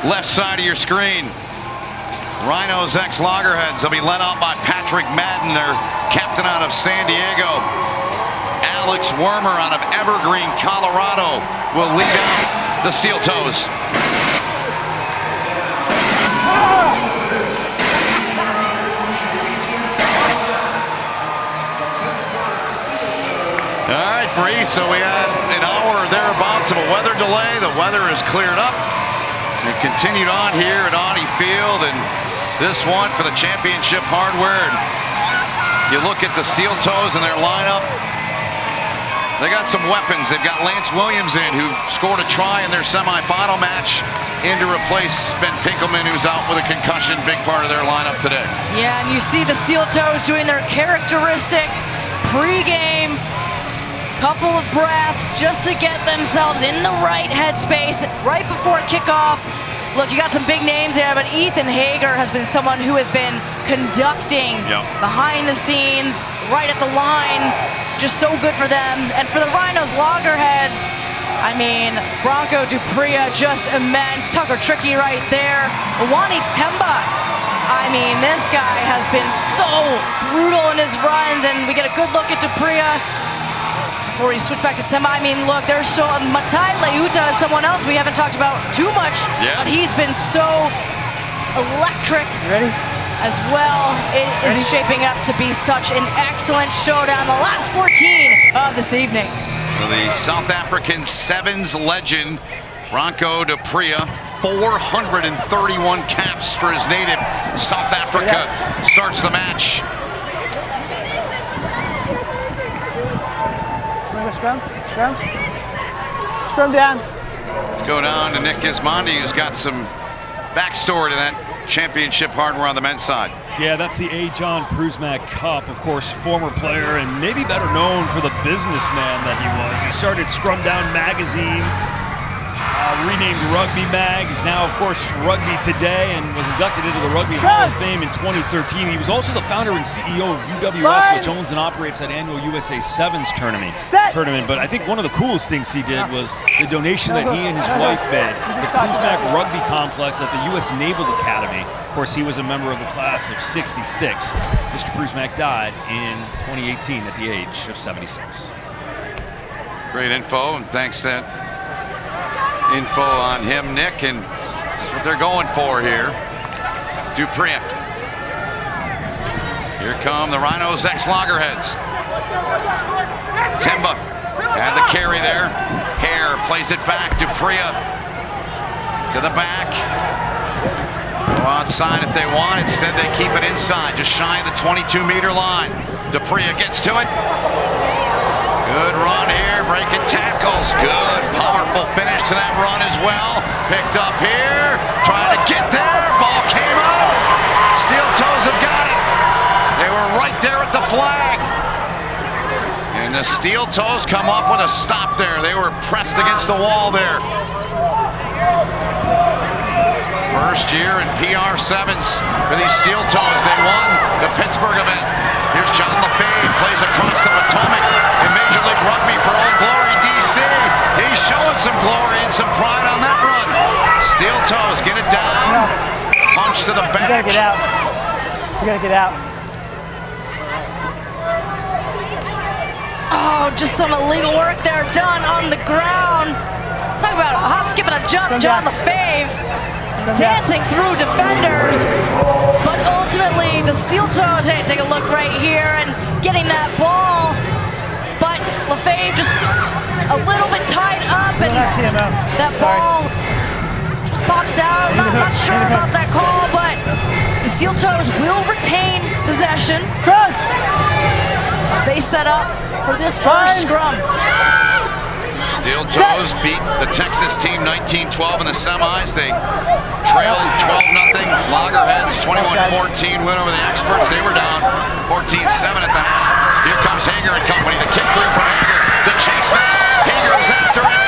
left side of your screen. Rhinos ex-Loggerheads. They'll be led out by Patrick Madden, their captain out of San Diego. Alex Wormer out of Evergreen, Colorado, will lead out the Steeltoes. All right, Preez, so we had an hour or thereabouts of a weather delay. The weather has cleared up. We've continued on here at Audi Field, and this one for the championship hardware. And you look at the Steeltoes and their lineup. They got some weapons. They've got Lance Williams in, who scored a try in their semifinal match, in to replace Ben Pinkelman, who's out with a concussion, big part of their lineup today. Yeah, and you see the Steeltoes doing their characteristic pregame couple of breaths just to get themselves in the right headspace right before kickoff. Look, you got some big names there, but Ethan Hare has been someone who has been conducting behind the scenes, right at the line. Just so good for them. And for the Rhinos Loggerheads, I mean, Branco Dupree, just immense. Tucker Trickey right there. Iowane Teba. I mean, this guy has been so brutal in his runs, and we get a good look at Dupree before we switch back to Teba. I mean, look, there's so Matai Leuta is someone else we haven't talked about too much, but he's been so electric as well. It is shaping up to be such an excellent showdown, the last 14 of this evening. So the South African Sevens legend, Branco Dupree, 431 caps for his native South Africa, starts the match. Scrum down. Let's go down to Nick Gismondi, who's got some backstory to that championship hardware on the men's side. Yeah, that's the A. John Pruzmack Cup. Of course, former player and maybe better known for the businessman that he was. He started Scrum Down magazine, renamed Rugby Mag. He's now, of course, Rugby Today, and was inducted into the Rugby Hall of Fame in 2013. He was also the founder and CEO of UWS, which owns and operates that annual USA Sevens tournament. But I think one of the coolest things he did was the donation that he and his wife made, the Pruzmack Rugby Complex at the U.S. Naval Academy. Of course, he was a member of the class of '66. Mr. Pruzmack died in 2018 at the age of 76. Great info, and thanks that info on him, Nick, and this is what they're going for here. Dupree. Here come the Rhinos ex-Loggerheads. Teba had the carry there. Hare plays it back. Dupree to the back. Go outside if they want. Instead, they keep it inside, just shy of the 22-meter line. Dupree gets to it. Good run here, breaking tackles. Good, powerful finish to that run as well. Picked up here, trying to get there. Ball came out. Steeltoes have got it. They were right there at the flag. And the Steeltoes come up with a stop there. They were pressed against the wall there. First year in PR Sevens for these Steeltoes. They won the Pittsburgh event. Here's John LaFave, plays across the Potomac in Major League Rugby for Old Glory, DC. He's showing some glory and some pride on that run. Steeltoes get it down. Punch to the back. You gotta get out. You gotta get out. Oh, just some illegal work there done on the ground. Talk about a hop, skip, and a jump. John LaFave dancing through defenders. But ultimately, the Steeltoes, hey, take a look right here and getting that ball. But LaFave just a little bit tied up, and that ball just pops out. Not sure about that call, but the Steeltoes will retain possession as they set up for this first scrum. Steeltoes beat the Texas team 19-12 in the semis. They trailed 12-0. Loggerheads 21-14 win over the experts. They were down 14-7 at the half. Here comes Hare and company. The kick through from Hare. The chase now. Hare is after it.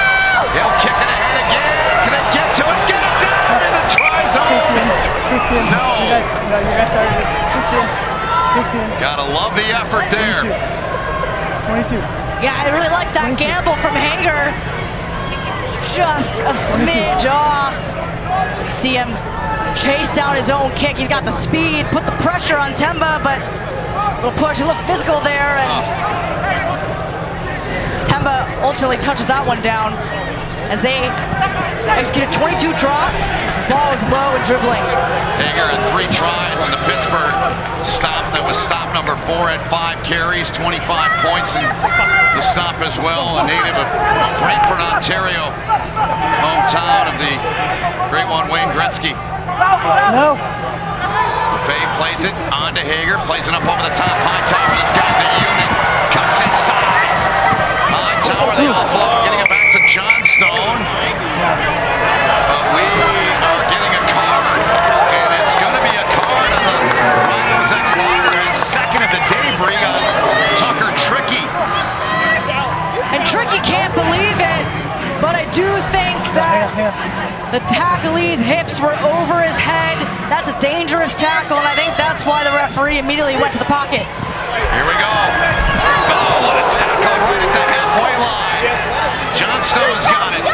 He'll kick it ahead again. Can they get to it? Get it down in the try zone. No. You guys started it. 15. Gotta love the effort there. 22. Yeah, I really like that gamble from Hare. Just a smidge off. You see him chase down his own kick. He's got the speed, put the pressure on Teba, but a little push, a little physical there, and Teba ultimately touches that one down as they execute a 22 drop. Ball is low and dribbling. Hare had 3 tries in the Pittsburgh stop. That was stop number 4 at 5 carries, 25 points, and the stop as well. A native of Brantford, Ontario, hometown of the great one, Wayne Gretzky. No. Lefebvre plays it on to Hare, plays it up over the top. High tower, this guy's a unit. Cuts inside. High tower, the offload, getting it back to Johnstone. But we are getting a card, and it's going to be a card on the Rhinos ex-Loggerheads. Second of the day, Bree, on Tucker Trickey. And Trickey can't believe it, but I do think that the tacklee's hips were over his head. That's a dangerous tackle, and I think that's why the referee immediately went to the pocket. Here we go. Oh, what a tackle right at the halfway line. Johnstone's got it.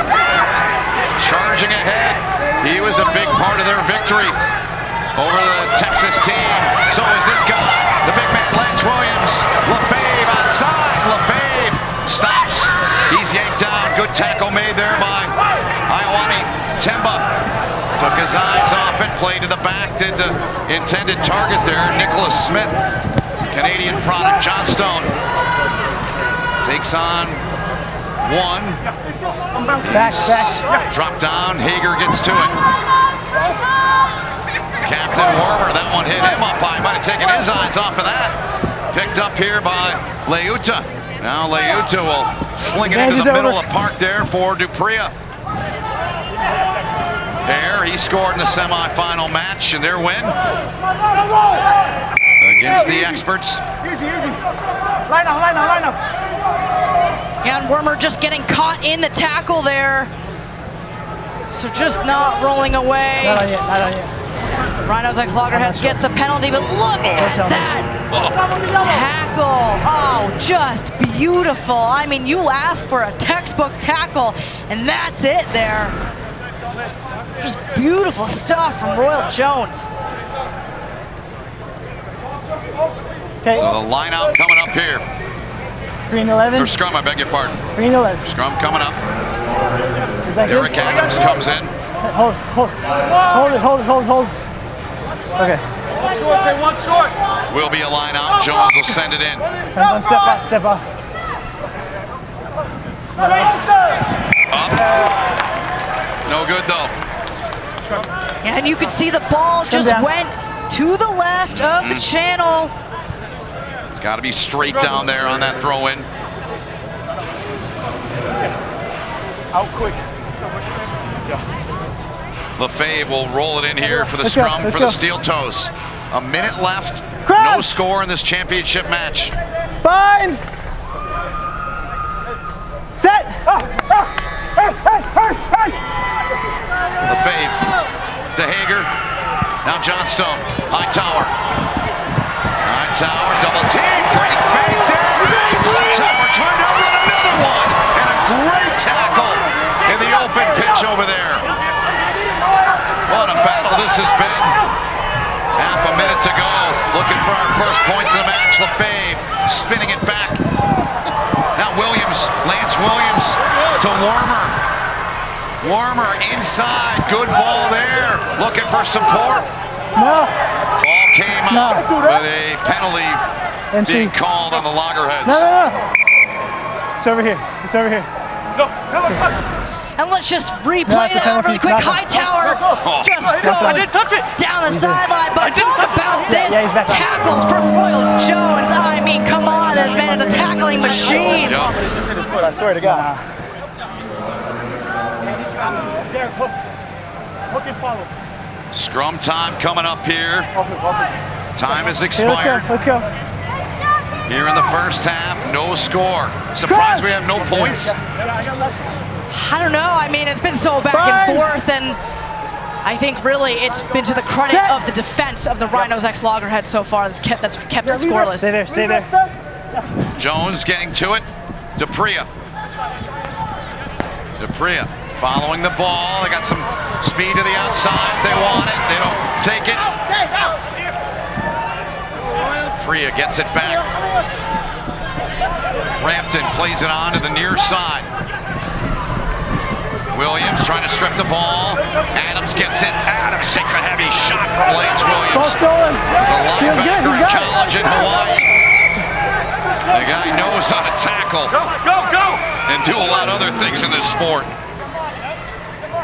Charging ahead. He was a big part of their victory over the Texas team. So is this guy, the big man, Lance Williams. Lefebvre outside. Lefebvre stops. He's yanked down. Good tackle made there by Iowane. Teba took his eyes off it, played to the back, did the intended target there. Nicholas Smith, Canadian product. Johnstone takes on 1. Back. Drop down, Hare gets to it. Captain Warmer, that one hit him up high. Might have taken his eyes off of that. Picked up here by Leuta. Now Leuta will fling it into the middle of the park there for Dupree. Hare, he scored in the semifinal match in their win against the experts. Easy. Line up. And Wormer just getting caught in the tackle there. So just not rolling away. Not on yet. Rhinos ex-Loggerheads gets the penalty, but look at that tackle. Oh, just beautiful. I mean, you ask for a textbook tackle, and that's it there. Just beautiful stuff from Royal Jones. Okay. So the line out coming up here. Green 11. Or scrum, I beg your pardon. Green 11. Scrum coming up. Is that Derek good? Adams comes in. Hold it. Okay. One short. Will be a line out. Jones will send it in. Step up. Up. No good though. And you could see the ball just went to the left of the channel. It's got to be straight down there on that throw in. Out quick. Lefebvre will roll it in here for the scrum for the Steeltoes. A minute left. No score in this championship match. Fine. Set. Lefebvre to Hare. Now Johnstone. High tower. Double team. Great fake there. High tower turned out with another one. And a great tackle in the open pitch over there. What a battle this has been. Half a minute to go. Looking for our first points of the match. Lefebvre spinning it back. Now Lance Williams to Warmer. Warmer inside. Good ball there. Looking for support. No. Ball came out, but a penalty being called on the Loggerheads. No. It's over here. Go. And let's just replay that really quick. High tower just goes I didn't touch it. down the sideline. But talk about this tackle from Royal Jones. I mean, come on, this man is a tackling machine. Yep. I swear to God. Hook and follow. Scrum time coming up here. Time has expired. Let's go. Here in the first half, no score. Surprised we have no points. I don't know. I mean, it's been so back and forth, and I think really it's been to the credit of the defense of the Rhinos ex-Loggerheads so far that's kept it scoreless. Stay there. Jones getting to it. Dupree. Following the ball, they got some speed to the outside. If they want it, they don't take it. Preez gets it back. Rampton plays it on to the near side. Williams trying to strip the ball. Adams gets it. Adams takes a heavy shot from Lance Williams. He's a linebacker in college in Hawaii. The guy knows how to tackle and do a lot of other things in this sport.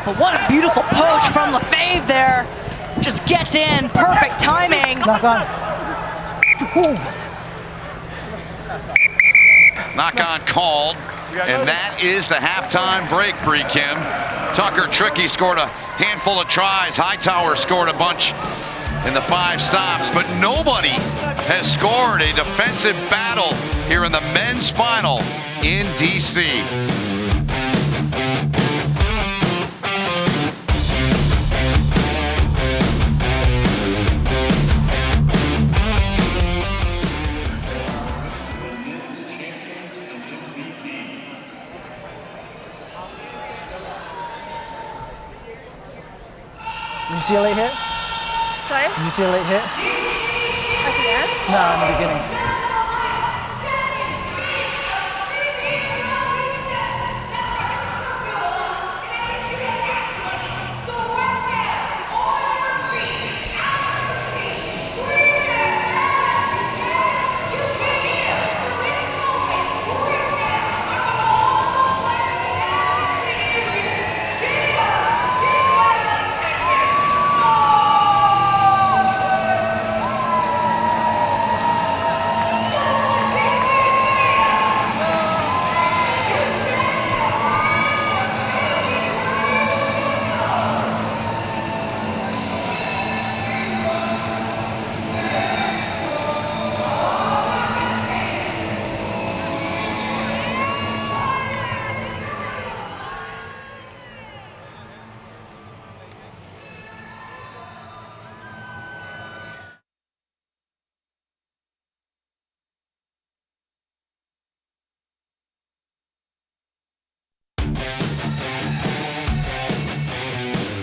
But what a beautiful poach from LaFave there. Just gets in, perfect timing. Knock on. Knock on called, and that is the halftime break, Bree Kim. Tucker Trickey scored a handful of tries. Hightower scored a bunch in the 5 stops, but nobody has scored a defensive battle here in the men's final in DC. Did you see a late hit? Sorry? Did you see a late hit? At the end? No, in the beginning.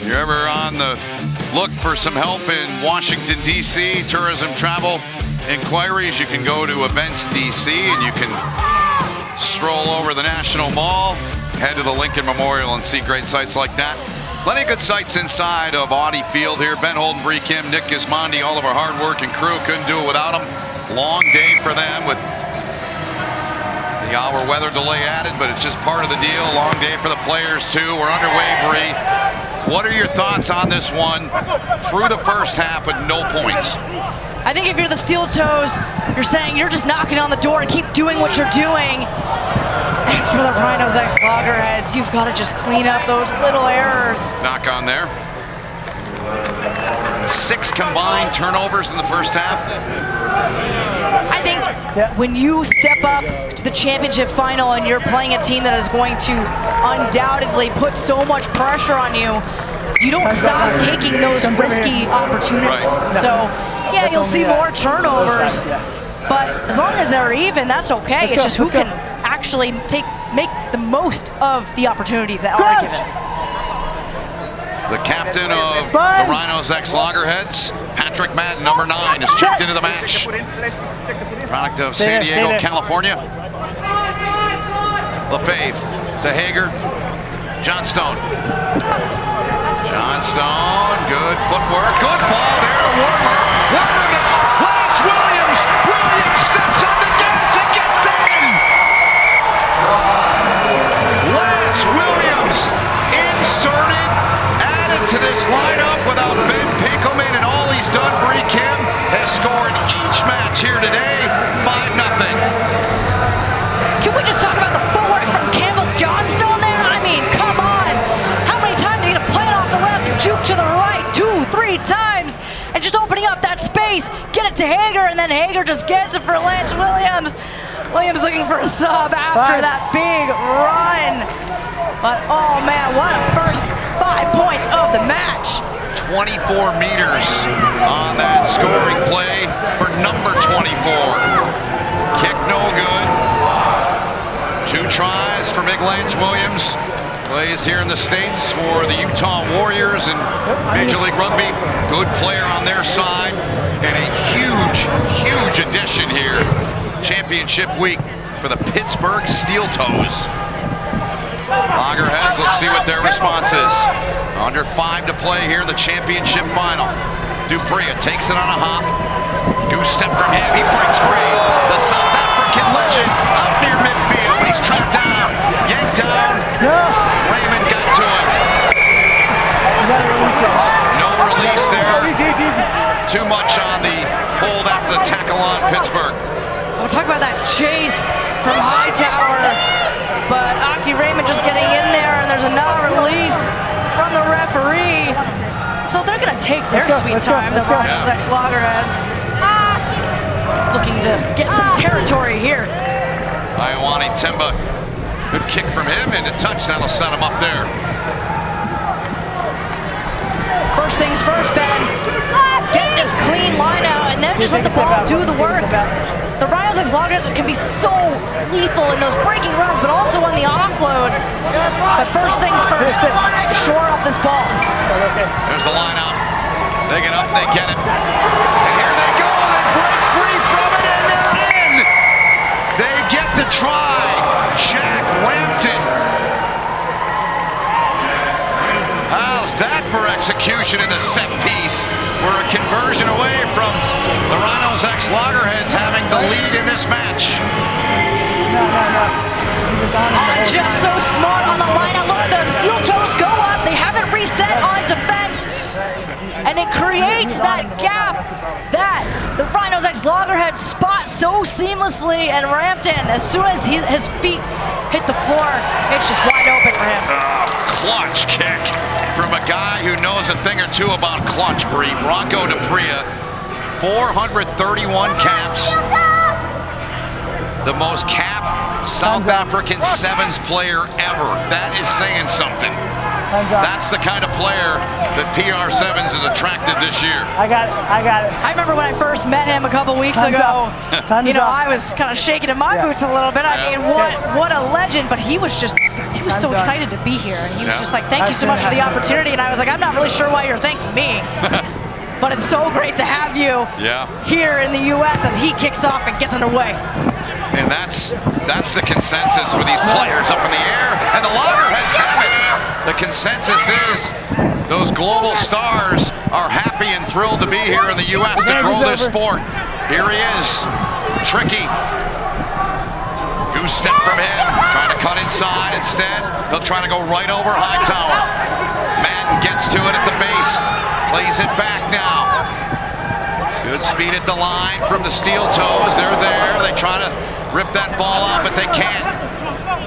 You're ever on the look for some help in Washington, D.C., tourism travel inquiries, you can go to Events DC and you can stroll over the National Mall, head to the Lincoln Memorial and see great sites like that. Plenty of good sites inside of Audi Field here. Ben Holden, Bree Kim, Nick Gismondi, all of our hard work and crew. Couldn't do it without them. Long day for them with the hour weather delay added, but it's just part of the deal. Long day for the players too. We're underway, Bree. What are your thoughts on this one through the first half with no points? I think if you're the Steeltoes, you're saying you're just knocking on the door and keep doing what you're doing. And for the Rhinos x Loggerheads, you've got to just clean up those little errors. Knock on there. 6 combined turnovers in the first half. I think when you step up to the championship final and you're playing a team that is going to undoubtedly put so much pressure on you, you don't stop taking those risky opportunities. Right. So, yeah, you'll see more turnovers, but as long as they're even, that's okay. It's just who can actually make the most of the opportunities that are given. The captain of the Rhinos x Loggerheads, Patrick Madden, number 9, is checked into the match. Product of San Diego, California. LaFave to Hare. Johnstone. Johnstone, good footwork, good ball there to Warner. Warner now, Lance Williams. Williams steps on the gas and gets in. Lance Williams inserted, added to this lineup without Ben Pinkelman, and all he's done, Bree Kim, has scored each match here today, 5-0. Can we just talk about the footwork from Campbell Johnstone there? I mean, come on. How many times are you gonna play it off the left, juke to the right 2-3 times, and just opening up that space, get it to Hare, and then Hare just gets it for Lance Williams. Williams looking for a sub after that big run. But oh man, what a first 5 points of the match. 24 meters on that scoring play for number 24. Kick no good. 2 tries for Big Lance Williams. Plays here in the States for the Utah Warriors and Major League Rugby. Good player on their side. And a huge, huge addition here. Championship week for the Pittsburgh Steeltoes. Loggerheads, let's see what their response is. Under 5 to play here in the championship final. Dupree takes it on a hop. Goose step from him, he breaks free. The South African legend up near midfield. He's tracked down, yanked down. Raymond got to him. No release there. Too much on the hold after the tackle on Pittsburgh. We'll talk about that chase from Hightower, but Aki Raymond just getting in there, and there's another release from the referee. So they're going to take their sweet time, the Rhinos ex-Loggerheads. Looking to get some territory here. Iowane Teba, good kick from him, and a touchdown will set him up there. First things first, Ben. Get this clean line out, and then just let the ball do the work. The Rhinos ex-Loggerheads can be so lethal in those breaking runs, but also on the offloads. But first things first, shore up this ball. There's the line out. They get up, they get it. And here they go, they break free from it, and they're in! They get the try. Jack Rampton. How's that for execution in the set piece? We're a conversion away from the Rhinos ex-Loggerheads having the lead in this match. Just so smart on the line. Look, the Steeltoes go up. They haven't reset on defense. And it creates that gap that the Rhinos ex-Loggerheads spot so seamlessly. And Rampton, as soon as his feet hit the floor, it's just wide open for him. Clutch kick from a guy who knows a thing or two about clutch, Bree. Branco de Preez, 431 caps. The most capped South African Sevens player ever. That is saying something. That's the kind of player that PR Sevens is attracted this year. I got it. I remember when I first met him a couple weeks ago. I was kind of shaking in my boots a little bit. I mean, what a legend! But he was so excited to be here, and he was just like, "Thank you so much for the opportunity." And I was like, "I'm not really sure why you're thanking me." But it's so great to have you here in the U.S. as he kicks off and gets underway. And that's the consensus for these players up in the air, and the Loggerheads have it. The consensus is those global stars are happy and thrilled to be here in the U.S. to grow this sport. Here he is, Trickey. Goose step from him, trying to cut inside. Instead, he'll try to go right over Hightower. Madden gets to it at the base, plays it back now. Good speed at the line from the Steeltoes. They're there. They try to rip that ball out, but they can't.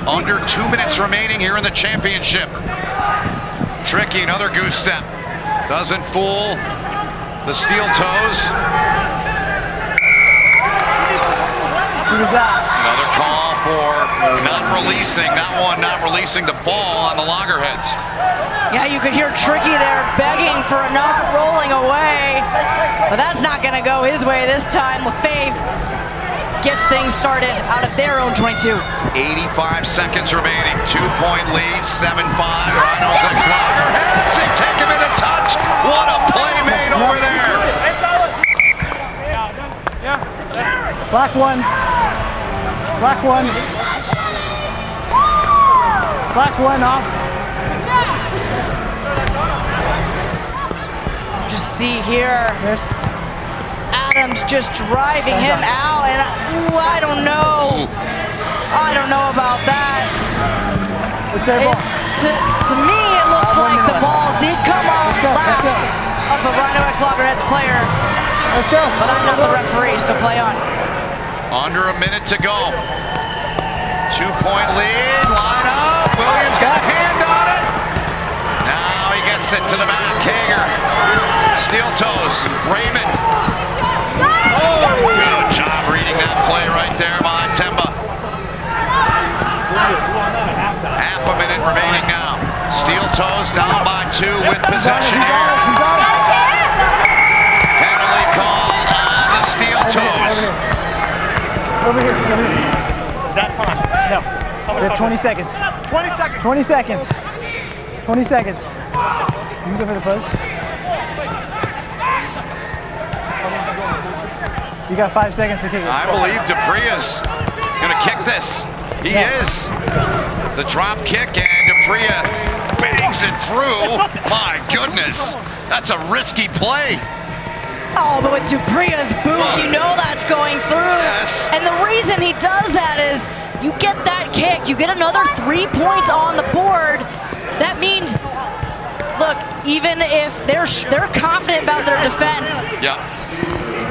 Under 2 minutes remaining here in the championship. Trickey, another goose step. Doesn't fool the Steeltoes. Another call for not releasing the ball on the Loggerheads. Yeah, you could hear Trickey there begging for enough rolling away, but that's not going to go his way this time. Lefebvre gets things started out of their own 22. 85 seconds remaining, 2-point lead, 7-5. Rhinos ex-Loggerheads, they take him in a touch. What a play made over there. Black one. Black one. Black one off. Just see here, Adams just driving him out, and I don't know. I don't know about that. It's their ball. To me, it looks like the ball did come off last of a Rhino ex-Loggerheads player. Let's go. But I'm not the referee, so play on. Under a minute to go. 2-point lead, line up. Williams got a hand on it. Now he gets it to the back. Hager. Steeltoes. Raymond. Good job reading that play right there by Teba. Half a minute remaining now. Steeltoes down by 2 with possession here. Penalty call on the Steeltoes. Over here. Is that time? No. How We have 20 seconds. 20 seconds. 20 seconds. 20 seconds. You can go for the push. You got 5 seconds to kick it. I believe Preez gonna kick this. He is. The drop kick, and Preez bangs it through. My goodness, that's a risky play. Oh, but with Preez's boot, you know that's going through. Yes. And the reason he does that is you get that kick, you get another 3 points on the board. That means, look, even if they're confident about their defense, Yeah.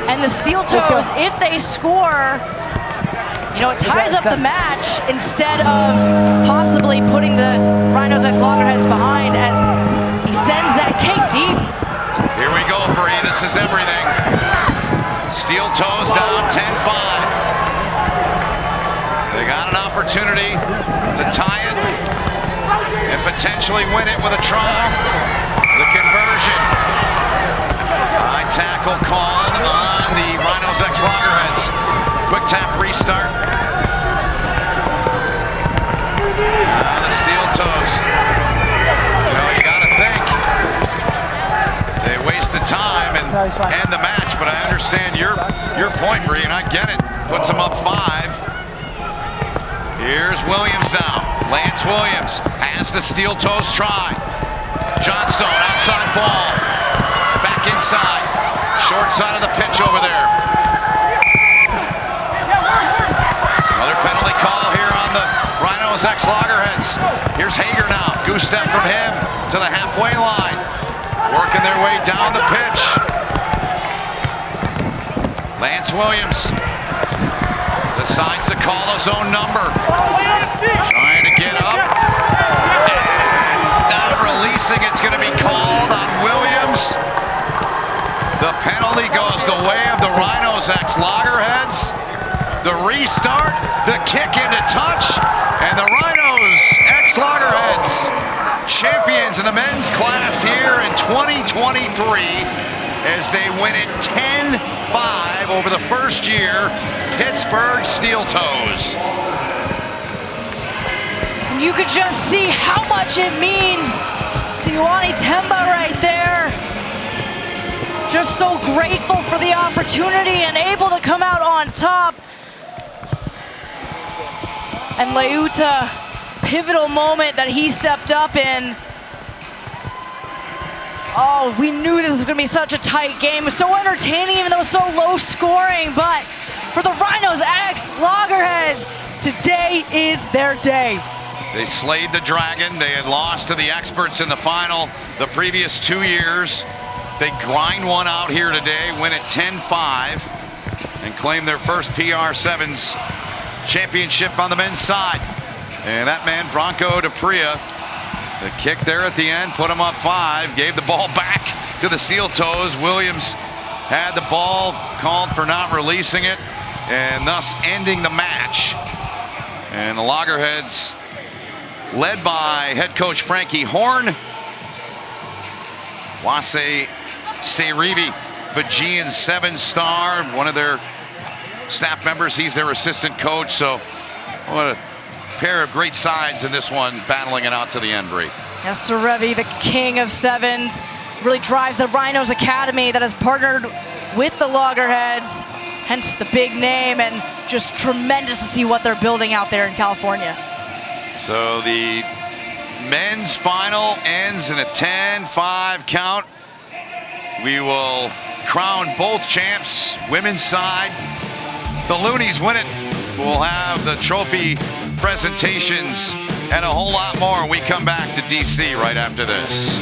and the Steeltoes, if they score, you know, it ties up the match instead of possibly putting the Rhinos X Loggerheads behind as he sends that kick deep. Here we go, Bree. This is everything. Steeltoes down 10-5. They got an opportunity to tie it and potentially win it with a try. The conversion. High tackle called on the Rhinos X Loggerheads. Quick tap restart. The Steeltoes. You know, you gotta think. They wasted time and end the match, but I understand your point, Bree, and I get it. Puts them up 5. Here's Williams now. Lance Williams has the Steeltoes try. Johnstone outside ball. Back inside. Short side of the pitch over there. Another penalty call here on the Rhinos X Loggerheads. Here's Hare now. Goose step from him to the halfway line. Working their way down the pitch. Lance Williams decides to call his own number. Trying to get up. And not releasing. It's going to be called on Williams. The penalty goes the way of the Rhinos X Loggerheads. The restart, the kick into touch, and the Rhinos X Loggerheads, champions in the men's class here in 2023, as they win it 10-5 over the first year Pittsburgh Steeltoes. You could just see how much it means to Iowane Teba right there. Just so grateful for the opportunity and able to come out on top. And Leuta, pivotal moment that he stepped up in. Oh, we knew this was gonna be such a tight game. It was so entertaining, even though it was so low scoring. But for the Rhinos X Loggerheads, today is their day. They slayed the Dragon. They had lost to the experts in the final the previous 2 years. They grind one out here today, win it 10-5, and claim their first PR Sevens championship on the men's side. And that man, Branco to Preez, the kick there at the end, put them up 5, gave the ball back to the Steeltoes. Williams had the ball, called for not releasing it, and thus ending the match. And the Loggerheads, led by head coach Frankie Horn, Waisea Fijian 7-star, one of their staff members. He's their assistant coach. So what a pair of great sides in this one, battling it out to the end, Bree. Yes, Serevi, the king of sevens, really drives the Rhinos Academy that has partnered with the Loggerheads, hence the big name, and just tremendous to see what they're building out there in California. So the men's final ends in a 10-5 count. We will crown both champs. Women's side, the Loonies win it. We'll have the trophy presentations and a whole lot more when we come back to DC right after this.